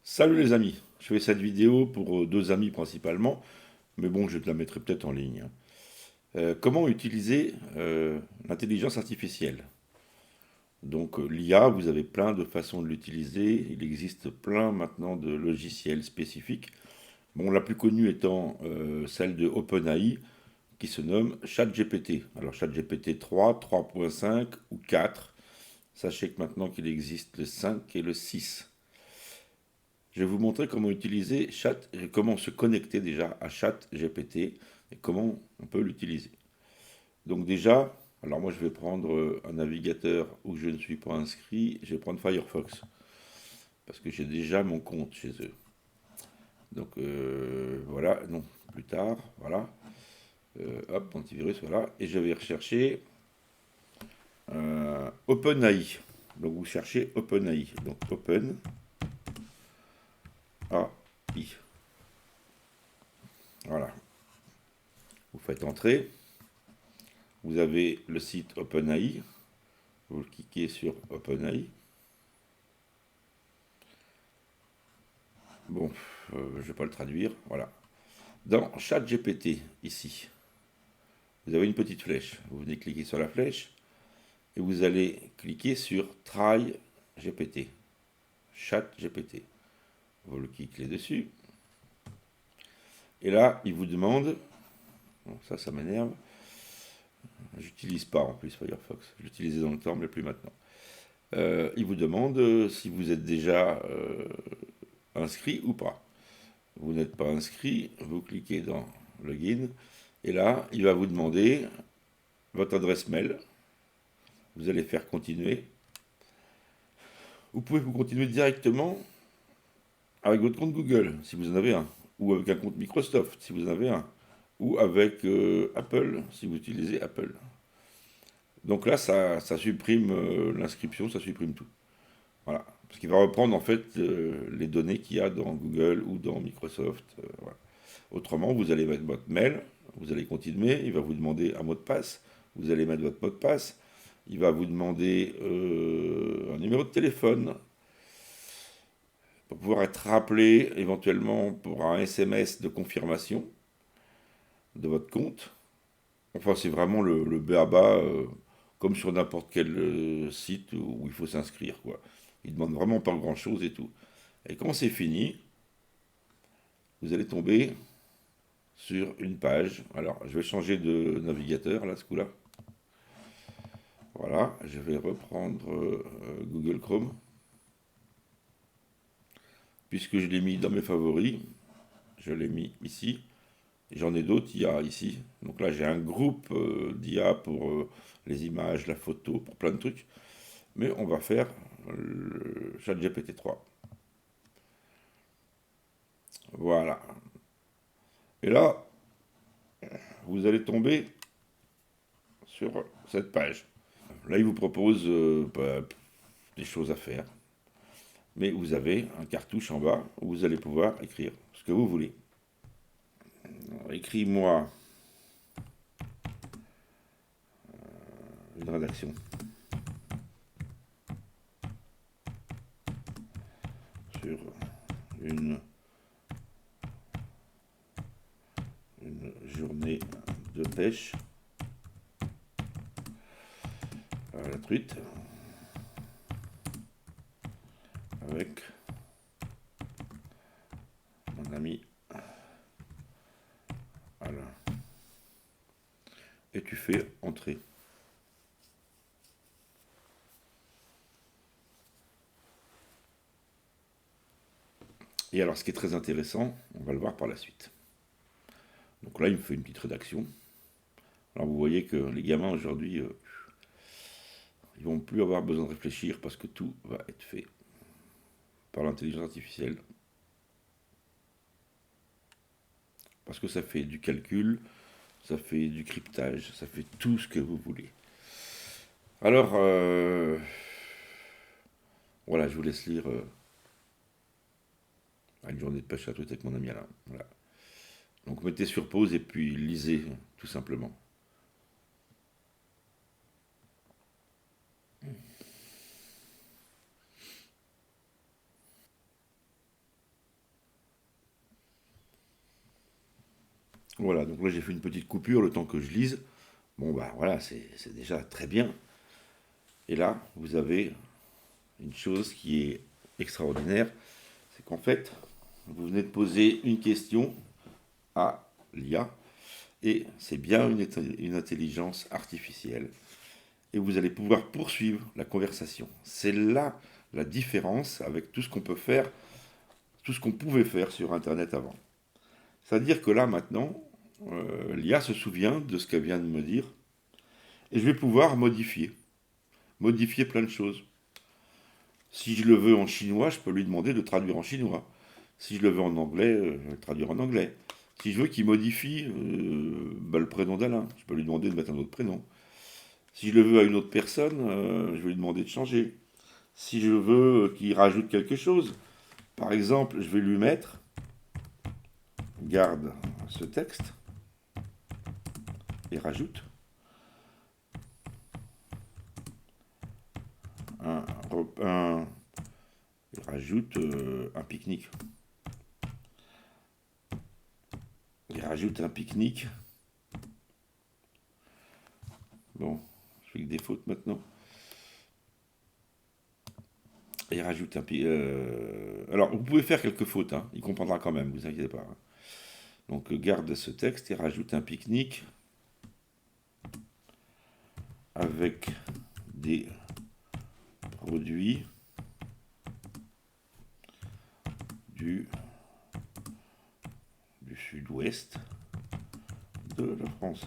Salut les amis, je fais cette vidéo pour deux amis principalement, mais bon, je te la mettrai peut-être en ligne. Comment utiliser l'intelligence artificielle? Donc l'IA, vous avez plein de façons de l'utiliser, il existe plein maintenant de logiciels spécifiques. Bon, la plus connue étant celle de OpenAI, qui se nomme ChatGPT. Alors ChatGPT 3, 3.5 ou 4. Sachez que maintenant qu'il existe le 5 et le 6. Je vais vous montrer comment utiliser Chat, comment se connecter déjà à ChatGPT et comment on peut l'utiliser. Donc déjà, alors moi je vais prendre un navigateur où je ne suis pas inscrit, je vais prendre Firefox parce que j'ai déjà mon compte chez eux. Donc voilà, non, plus tard, voilà. Hop, antivirus, voilà. Et je vais rechercher OpenAI. Donc vous cherchez OpenAI. Donc OpenAI. Voilà. Vous faites entrer. Vous avez le site OpenAI. Vous cliquez sur OpenAI. Bon, je ne vais pas le traduire. Voilà. Dans ChatGPT, ici, vous avez une petite flèche. Vous venez cliquer sur la flèche et vous allez cliquer sur Try GPT. ChatGPT. Vous le cliquez dessus. Et là, il vous demande. Bon, ça m'énerve. J'utilise pas en plus Firefox. Je l'utilisais dans le temps, mais plus maintenant. Il vous demande si vous êtes déjà inscrit ou pas. Vous n'êtes pas inscrit, vous cliquez dans Login, et là, il va vous demander votre adresse mail. Vous allez faire continuer. Vous pouvez vous continuer directement avec votre compte Google, si vous en avez un, ou avec un compte Microsoft, si vous en avez un, ou avec Apple, si vous utilisez Apple. Donc là, ça supprime l'inscription, ça supprime tout. Voilà. Parce qu'il va reprendre en fait les données qu'il y a dans Google ou dans Microsoft. Voilà. Autrement, vous allez mettre votre mail, vous allez continuer, il va vous demander un mot de passe, vous allez mettre votre mot de passe, il va vous demander un numéro de téléphone pour pouvoir être rappelé éventuellement pour un SMS de confirmation de votre compte. Enfin, c'est vraiment le b.a.-ba, comme sur n'importe quel site où il faut s'inscrire, quoi. Il demande vraiment pas grand-chose et tout. Et quand c'est fini, vous allez tomber sur une page. Alors, je vais changer de navigateur, là, ce coup-là. Voilà, je vais reprendre Google Chrome. Puisque je l'ai mis dans mes favoris, je l'ai mis ici. J'en ai d'autres IA ici. Donc là, j'ai un groupe d'IA pour les images, la photo, pour plein de trucs. Mais on va faire le ChatGPT 3. Voilà. Et là, vous allez tomber sur cette page. Là, il vous propose des choses à faire. Mais vous avez un cartouche en bas où vous allez pouvoir écrire ce que vous voulez. Écris-moi une rédaction sur une, une journée de pêche à la truite avec mon ami Alain. Et tu fais entrer. Et alors, ce qui est très intéressant, on va le voir par la suite. Donc là, il me fait une petite rédaction. Alors, vous voyez que les gamins aujourd'hui, ils vont plus avoir besoin de réfléchir parce que tout va être fait par l'intelligence artificielle. Parce que ça fait du calcul, ça fait du cryptage, ça fait tout ce que vous voulez. Alors, voilà, je vous laisse lire une journée de pêche à la truite avec mon ami Alain. Voilà. Donc mettez sur pause et puis lisez, tout simplement. Voilà, donc là j'ai fait une petite coupure le temps que je lise. Bon bah voilà, c'est déjà très bien. Et là, vous avez une chose qui est extraordinaire, c'est qu'en fait, vous venez de poser une question à l'IA, et c'est bien une intelligence artificielle. Et vous allez pouvoir poursuivre la conversation. C'est là la différence avec tout ce qu'on peut faire, tout ce qu'on pouvait faire sur Internet avant. C'est-à-dire que là maintenant, l'IA se souvient de ce qu'elle vient de me dire, et je vais pouvoir modifier plein de choses. Si je le veux en chinois, je peux lui demander de traduire en chinois. Si je le veux en anglais, je vais le traduire en anglais. Si je veux qu'il modifie le prénom d'Alain, je peux lui demander de mettre un autre prénom. Si je le veux à une autre personne, je vais lui demander de changer. Si je veux qu'il rajoute quelque chose, par exemple, je vais lui mettre, garde ce texte et rajoute un, un, rajoute un pique-nique. Il rajoute un pique-nique. Bon, je fais que des fautes maintenant. Il rajoute un pique. Alors, vous pouvez faire quelques fautes, hein. Il comprendra quand même, vous inquiétez pas, hein. Donc, garde ce texte et rajoute un pique-nique avec des produits du sud-ouest de la France.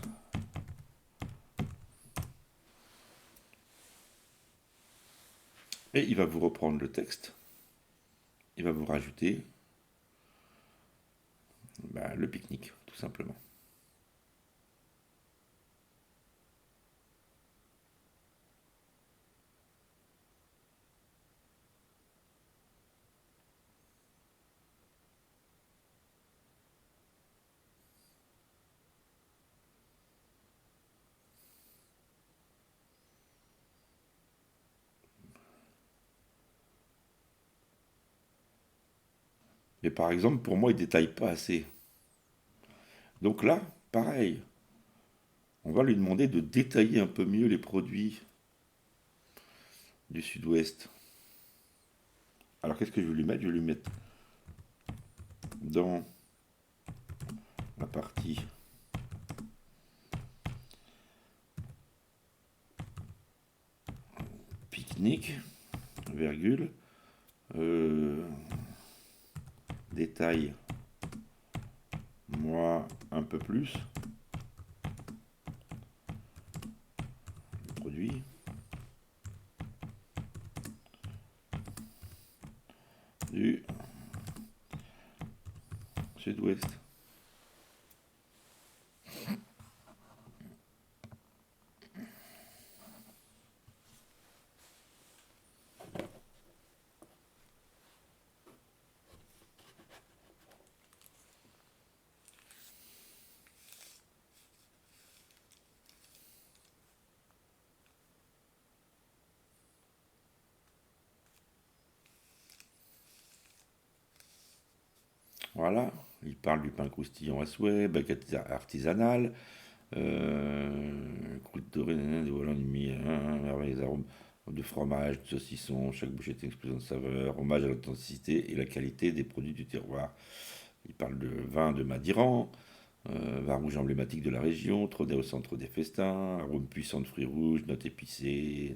Et il va vous reprendre le texte. Il va vous rajouter le pique-nique, tout simplement. Mais par exemple, pour moi, il ne détaille pas assez. Donc là, pareil, on va lui demander de détailler un peu mieux les produits du sud-ouest. Alors qu'est-ce que je vais lui mettre? Je vais lui mettre dans la partie pique-nique, virgule, détaille moi un peu plus le produit du sud-ouest. Voilà, il parle du pain croustillant à souhait, baguette artisanale, croûte dorée, des volants de les arômes de fromage, de saucisson, chaque bouchée est une explosion de saveur, hommage à l'authenticité et la qualité des produits du terroir. Il parle de vin de Madiran, vin rouge emblématique de la région, trôné au centre des festins, arôme puissant de fruits rouges, notes épicées,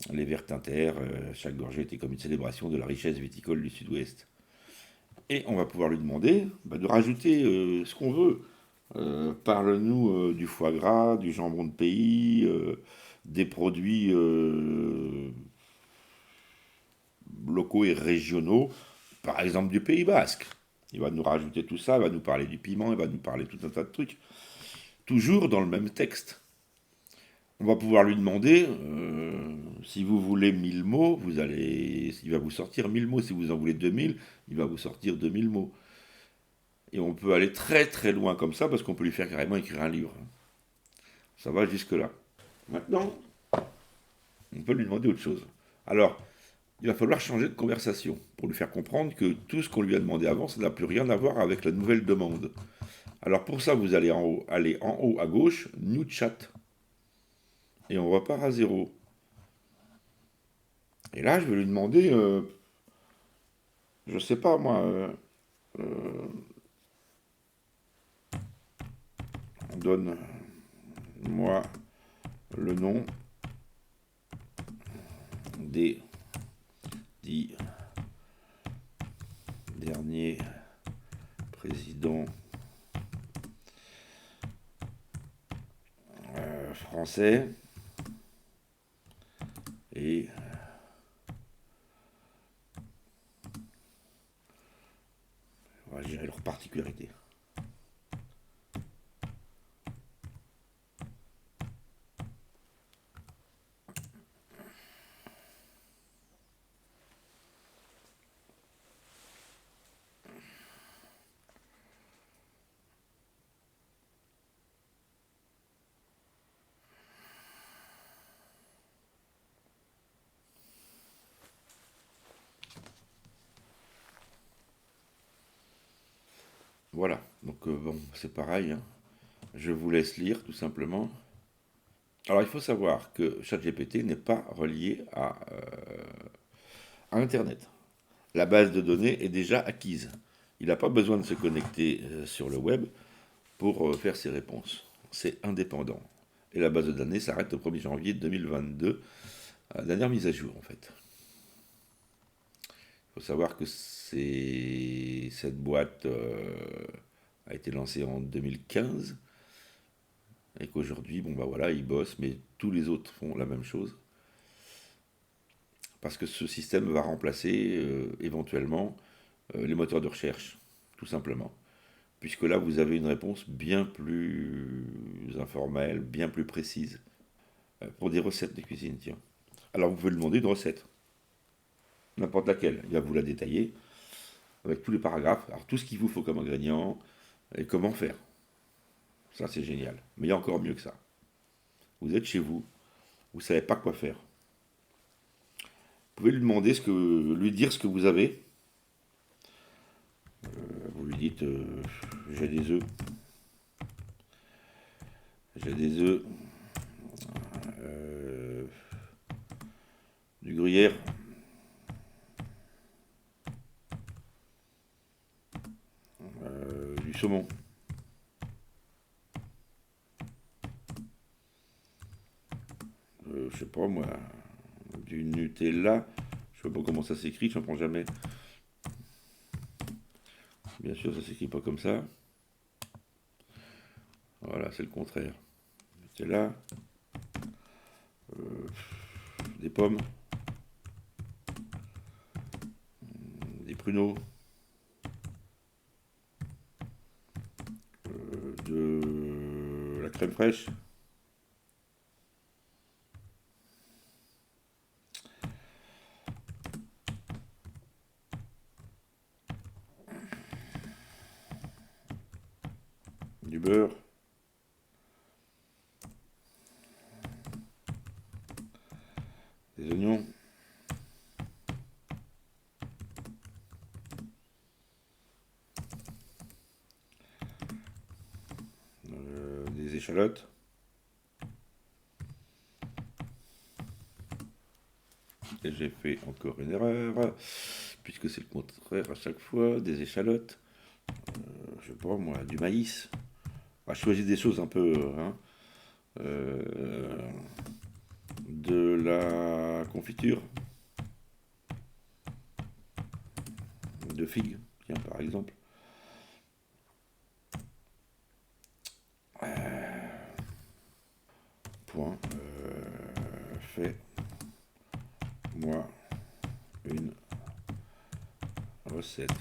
les verres teintèrent, chaque gorgée était comme une célébration de la richesse viticole du sud-ouest. Et on va pouvoir lui demander de rajouter ce qu'on veut. Parle-nous du foie gras, du jambon de pays, des produits locaux et régionaux, par exemple du Pays Basque. Il va nous rajouter tout ça, il va nous parler du piment, il va nous parler tout un tas de trucs. Toujours dans le même texte. On va pouvoir lui demander, si vous voulez 1000 mots, il va vous sortir 1000 mots. Si vous en voulez 2000, il va vous sortir 2000 mots. Et on peut aller très très loin comme ça parce qu'on peut lui faire carrément écrire un livre. Ça va jusque-là. Maintenant, on peut lui demander autre chose. Alors, il va falloir changer de conversation pour lui faire comprendre que tout ce qu'on lui a demandé avant, ça n'a plus rien à voir avec la nouvelle demande. Alors pour ça, vous allez aller en haut à gauche, New Chat, et on repart à zéro. Et là, je vais lui demander, je sais pas moi, donne-moi le nom des 10 derniers présidents français et on va gérer leurs particularités. Voilà, donc bon, c'est pareil, hein. Je vous laisse lire tout simplement. Alors il faut savoir que ChatGPT n'est pas relié à Internet. La base de données est déjà acquise. Il n'a pas besoin de se connecter sur le web pour faire ses réponses. C'est indépendant. Et la base de données s'arrête au 1er janvier 2022, à la dernière mise à jour en fait. Il faut savoir que cette boîte a été lancée en 2015 et qu'aujourd'hui, bon bah voilà, ils bossent, mais tous les autres font la même chose. Parce que ce système va remplacer éventuellement les moteurs de recherche, tout simplement. Puisque là, vous avez une réponse bien plus informelle, bien plus précise, pour des recettes de cuisine, tiens. Alors, vous pouvez lui demander une recette, n'importe laquelle. Il va vous la détailler, avec tous les paragraphes, alors tout ce qu'il vous faut comme ingrédient, et comment faire. Ça, c'est génial. Mais il y a encore mieux que ça. Vous êtes chez vous, vous ne savez pas quoi faire. Vous pouvez lui demander lui dire ce que vous avez. Vous lui dites, j'ai des œufs. J'ai des œufs. euh, du gruyère. Du saumon. Je sais pas moi. Du Nutella. Je sais pas comment ça s'écrit, je n'en prends jamais. Bien sûr, ça s'écrit pas comme ça. Voilà, c'est le contraire. Nutella. Des pommes. Des pruneaux. De la crème fraîche. Du beurre. Des oignons. Des échalotes. Et j'ai fait encore une erreur, puisque c'est le contraire à chaque fois, des échalotes. Je sais pas moi, du maïs. Ah, je choisis des choses un peu, hein, euh, de la confiture, de figues, tiens, par exemple. Point. Fais-moi une recette.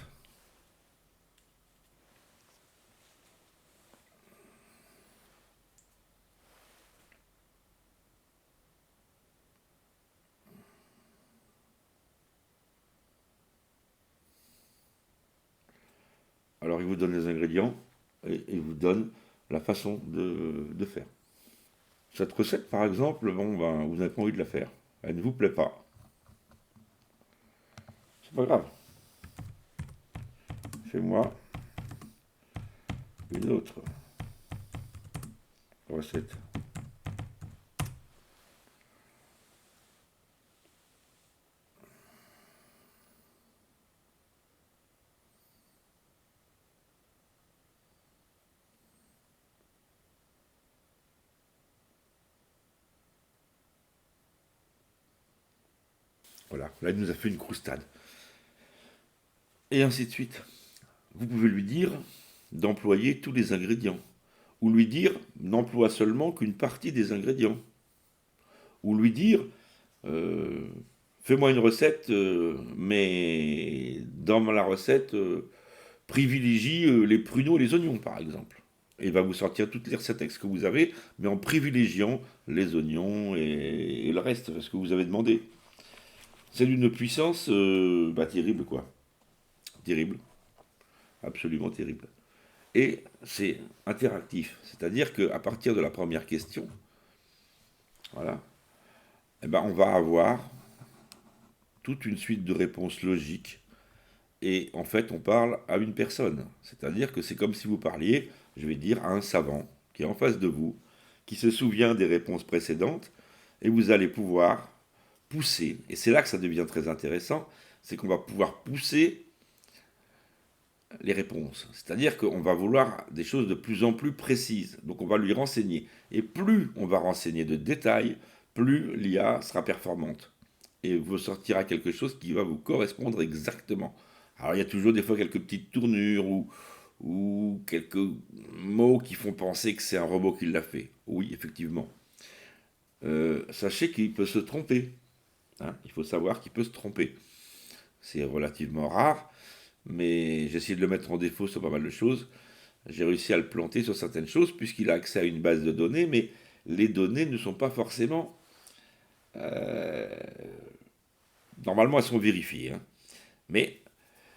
Alors, il vous donne les ingrédients et il vous donne la façon de faire. Cette recette, par exemple, bon, ben, vous n'avez pas envie de la faire. Elle ne vous plaît pas. C'est pas grave. Fais-moi une autre recette. Voilà, là il nous a fait une croustade. Et ainsi de suite. Vous pouvez lui dire d'employer tous les ingrédients. Ou lui dire n'emploie seulement qu'une partie des ingrédients. Ou lui dire euh, fais-moi une recette, mais dans la recette, privilégie les pruneaux et les oignons, par exemple. Et il va vous sortir toutes les recettes avec ce que vous avez, mais en privilégiant les oignons et le reste, ce que vous avez demandé. C'est d'une puissance terrible, quoi. Terrible, absolument terrible. Et c'est interactif, c'est-à-dire qu'à partir de la première question, voilà, eh ben, on va avoir toute une suite de réponses logiques. Et en fait, on parle à une personne. C'est-à-dire que c'est comme si vous parliez, je vais dire, à un savant qui est en face de vous, qui se souvient des réponses précédentes, et vous allez pouvoir pousser. Et c'est là que ça devient très intéressant, c'est qu'on va pouvoir pousser les réponses. C'est-à-dire qu'on va vouloir des choses de plus en plus précises. Donc on va lui renseigner. Et plus on va renseigner de détails, plus l'IA sera performante. Et vous sortira quelque chose qui va vous correspondre exactement. Alors il y a toujours des fois quelques petites tournures ou quelques mots qui font penser que c'est un robot qui l'a fait. Oui, effectivement. Sachez qu'il peut se tromper. Hein. Il faut savoir qu'il peut se tromper. C'est relativement rare, mais j'ai essayé de le mettre en défaut sur pas mal de choses. J'ai réussi à le planter sur certaines choses puisqu'il a accès à une base de données, mais les données ne sont pas forcément... euh, normalement, elles sont vérifiées. Hein. Mais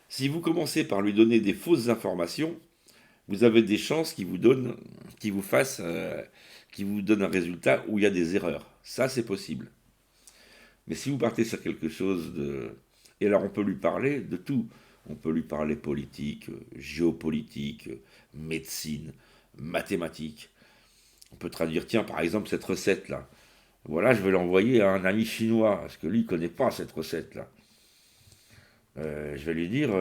si vous commencez par lui donner des fausses informations, vous avez des chances qu'il vous fasse, qu'il vous donne un résultat où il y a des erreurs. Ça, c'est possible. Mais si vous partez sur quelque chose de... Et alors, on peut lui parler de tout. On peut lui parler politique, géopolitique, médecine, mathématiques. On peut traduire, tiens, par exemple, cette recette-là. Voilà, je vais l'envoyer à un ami chinois, parce que lui, il ne connaît pas cette recette-là. Je vais lui dire,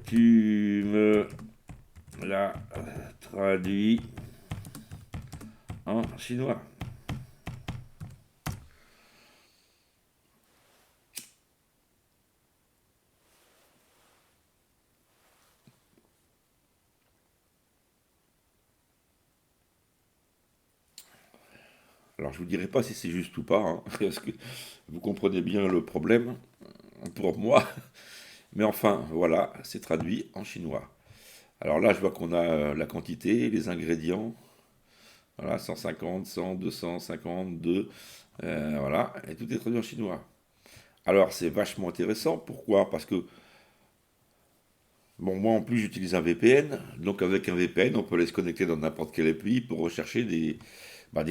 tu me la traduis en chinois. Alors je vous dirai pas si c'est juste ou pas, hein, parce que vous comprenez bien le problème pour moi. Mais enfin, voilà, c'est traduit en chinois. Alors là, je vois qu'on a la quantité, les ingrédients. Voilà, 150, 100, 200, 52. Voilà, et tout est traduit en chinois. Alors c'est vachement intéressant. Pourquoi? Parce que, bon, moi en plus j'utilise un VPN. Donc avec un VPN, on peut aller se connecter dans n'importe quel pays pour rechercher des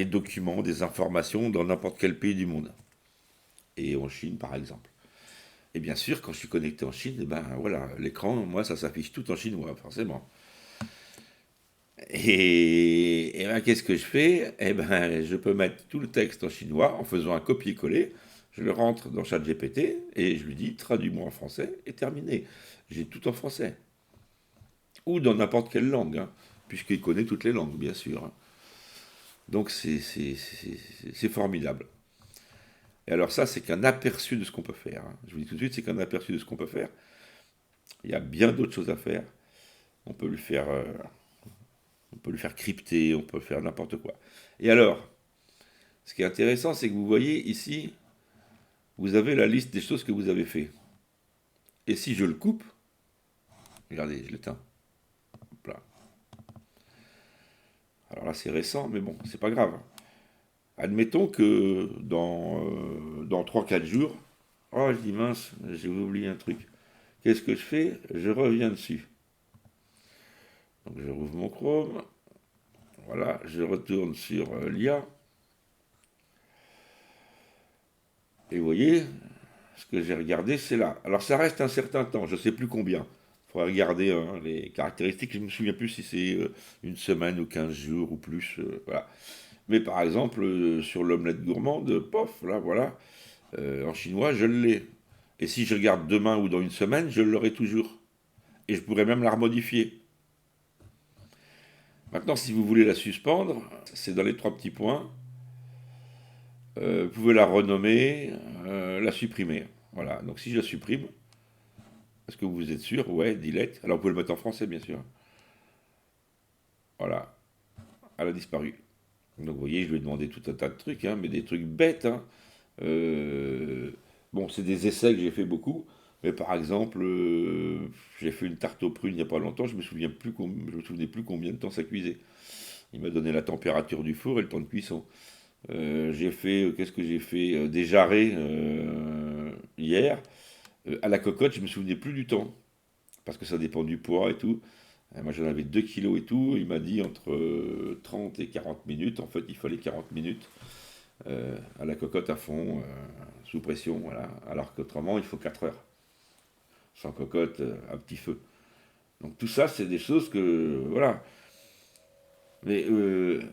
documents, des informations dans n'importe quel pays du monde. Et en Chine, par exemple. Et bien sûr, quand je suis connecté en Chine, eh ben voilà, l'écran, moi, ça s'affiche tout en chinois, forcément. Et ben, qu'est-ce que je fais? Eh ben, je peux mettre tout le texte en chinois en faisant un copier-coller. Je le rentre dans ChatGPT et je lui dis traduis-moi en français et terminé. J'ai tout en français. Ou dans n'importe quelle langue, hein, puisqu'il connaît toutes les langues, bien sûr. Hein. Donc c'est formidable. Et alors ça, c'est qu'un aperçu de ce qu'on peut faire. Hein. Je vous dis tout de suite, c'est qu'un aperçu de ce qu'on peut faire. Il y a bien d'autres choses à faire. On peut lui faire, euh, on peut lui faire crypter, on peut faire n'importe quoi. Et alors, ce qui est intéressant, c'est que vous voyez ici, vous avez la liste des choses que vous avez fait. Et si je le coupe, regardez, je l'éteins. Hop là. Alors là, c'est récent, mais bon, c'est pas grave. Admettons que dans 3-4 jours, oh, je dis mince, j'ai oublié un truc. Qu'est-ce que je fais? Je reviens dessus. Donc je rouvre mon Chrome. Voilà, je retourne sur l'IA. Et vous voyez, ce que j'ai regardé, c'est là. Alors ça reste un certain temps, je ne sais plus combien. Il faudrait regarder hein, les caractéristiques, je ne me souviens plus si c'est une semaine ou 15 jours ou plus. Voilà. Mais par exemple, sur l'omelette gourmande, pof, là voilà, en chinois, je l'ai. Et si je regarde demain ou dans une semaine, je l'aurai toujours. Et je pourrais même la remodifier. Maintenant, si vous voulez la suspendre, c'est dans les trois petits points. Vous pouvez la renommer, la supprimer. Voilà, donc si je la supprime, est-ce que vous êtes sûr? Ouais, delete. Alors vous pouvez le mettre en français, bien sûr. Voilà, elle a disparu. Donc vous voyez, je lui ai demandé tout un tas de trucs, hein, mais des trucs bêtes. Hein. Euh, bon, c'est des essais que j'ai fait beaucoup. Mais par exemple, j'ai fait une tarte aux prunes il n'y a pas longtemps, je me souvenais plus combien de temps ça cuisait. Il m'a donné la température du four et le temps de cuisson. Qu'est-ce que j'ai fait? Des jarrets hier. À la cocotte, je me souvenais plus du temps. Parce que ça dépend du poids et tout. Moi j'en avais 2 kilos et tout. Il m'a dit entre 30 et 40 minutes. En fait, il fallait 40 minutes à la cocotte à fond, sous pression. Voilà. Alors qu'autrement, il faut 4 heures. Sans cocotte, à petit feu. Donc tout ça, c'est des choses que. Voilà. Mais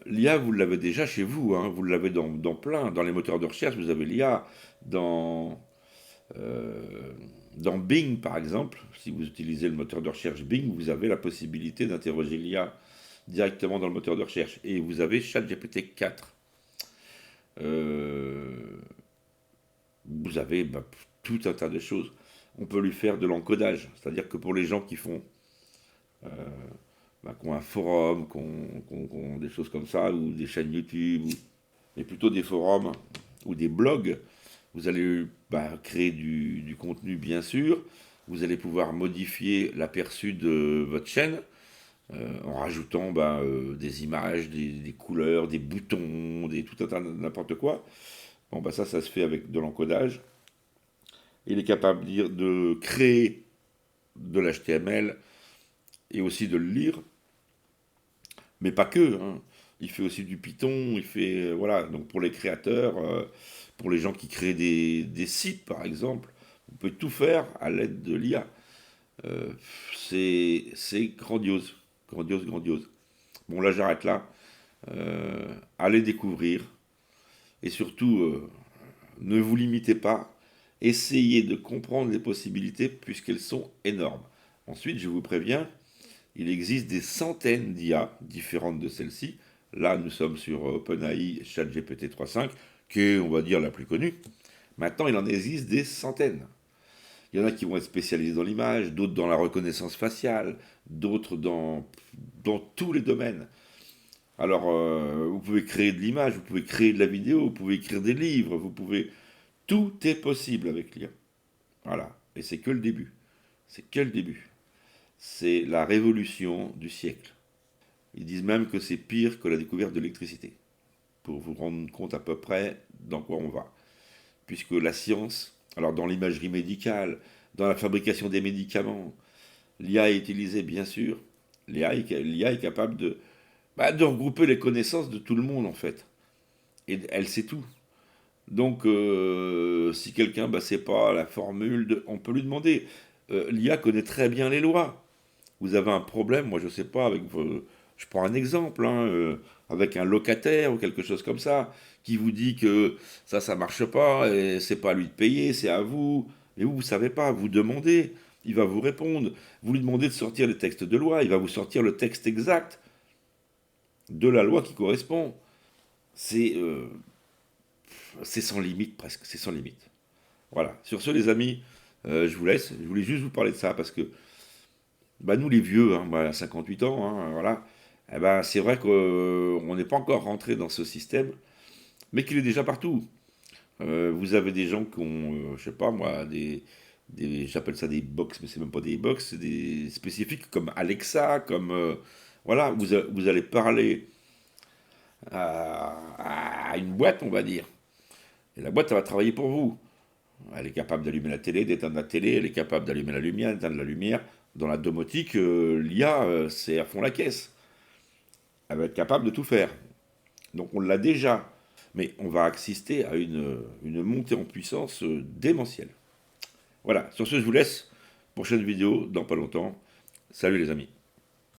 l'IA, vous l'avez déjà chez vous, hein, vous l'avez dans plein. Dans les moteurs de recherche, vous avez l'IA. Dans, euh, dans Bing, par exemple, si vous utilisez le moteur de recherche Bing, vous avez la possibilité d'interroger l'IA directement dans le moteur de recherche. Et vous avez ChatGPT 4. Euh, vous avez tout un tas de choses. On peut lui faire de l'encodage, c'est-à-dire que pour les gens qui font qui ont un forum, qui ont des choses comme ça, ou des chaînes YouTube, mais plutôt des forums ou des blogs, vous allez créer du contenu bien sûr, vous allez pouvoir modifier l'aperçu de votre chaîne en rajoutant des images, des couleurs, des boutons, tout un tas de n'importe quoi. Bon, ça se fait avec de l'encodage. Il est capable de créer de l'HTML et aussi de le lire, mais pas que. Hein. Il fait aussi du Python, il fait, voilà, donc pour les créateurs, pour les gens qui créent des sites par exemple, vous pouvez tout faire à l'aide de l'IA. Euh, c'est grandiose, grandiose, grandiose. Bon là j'arrête là. Allez découvrir et surtout ne vous limitez pas. Essayez de comprendre les possibilités puisqu'elles sont énormes. Ensuite, je vous préviens, il existe des centaines d'IA différentes de celles-ci. Là, nous sommes sur OpenAI ChatGPT 3.5, qui est, on va dire, la plus connue. Maintenant, il en existe des centaines. Il y en a qui vont être spécialisés dans l'image, d'autres dans la reconnaissance faciale, d'autres dans tous les domaines. Alors, vous pouvez créer de l'image, vous pouvez créer de la vidéo, vous pouvez écrire des livres, vous pouvez... Tout est possible avec l'IA. Voilà. Et c'est que le début. C'est que le début. C'est la révolution du siècle. Ils disent même que c'est pire que la découverte de l'électricité, pour vous rendre compte à peu près dans quoi on va. Puisque la science, alors dans l'imagerie médicale, dans la fabrication des médicaments, l'IA est utilisée bien sûr. L'IA est capable de regrouper les connaissances de tout le monde en fait. Et elle sait tout. Donc si quelqu'un ne sait pas la formule, on peut lui demander. L'IA connaît très bien les lois. Vous avez un problème, moi je sais pas, je prends un exemple, hein, avec un locataire ou quelque chose comme ça, qui vous dit que ça marche pas, et c'est pas à lui de payer, c'est à vous, mais vous savez pas, vous demandez, il va vous répondre, vous lui demandez de sortir les textes de loi, il va vous sortir le texte exact de la loi qui correspond. C'est c'est sans limite presque, c'est sans limite. Voilà, sur ce les amis, je vous laisse, je voulais juste vous parler de ça parce que nous les vieux, hein, moi, à 58 ans, hein, voilà, c'est vrai qu'on n'est pas encore rentré dans ce système, mais qu'il est déjà partout. Vous avez des gens qui ont, je sais pas moi, j'appelle ça des box, mais c'est même pas des box, c'est des spécifiques comme Alexa, comme voilà, vous allez parler à une boîte, on va dire, et la boîte, elle va travailler pour vous. Elle est capable d'allumer la télé, d'éteindre la télé, elle est capable d'allumer la lumière, d'éteindre la lumière. Dans la domotique, l'IA, c'est à fond la caisse. Elle va être capable de tout faire. Donc on l'a déjà. Mais on va assister à une montée en puissance démentielle. Voilà, sur ce, je vous laisse. Prochaine vidéo dans pas longtemps. Salut les amis.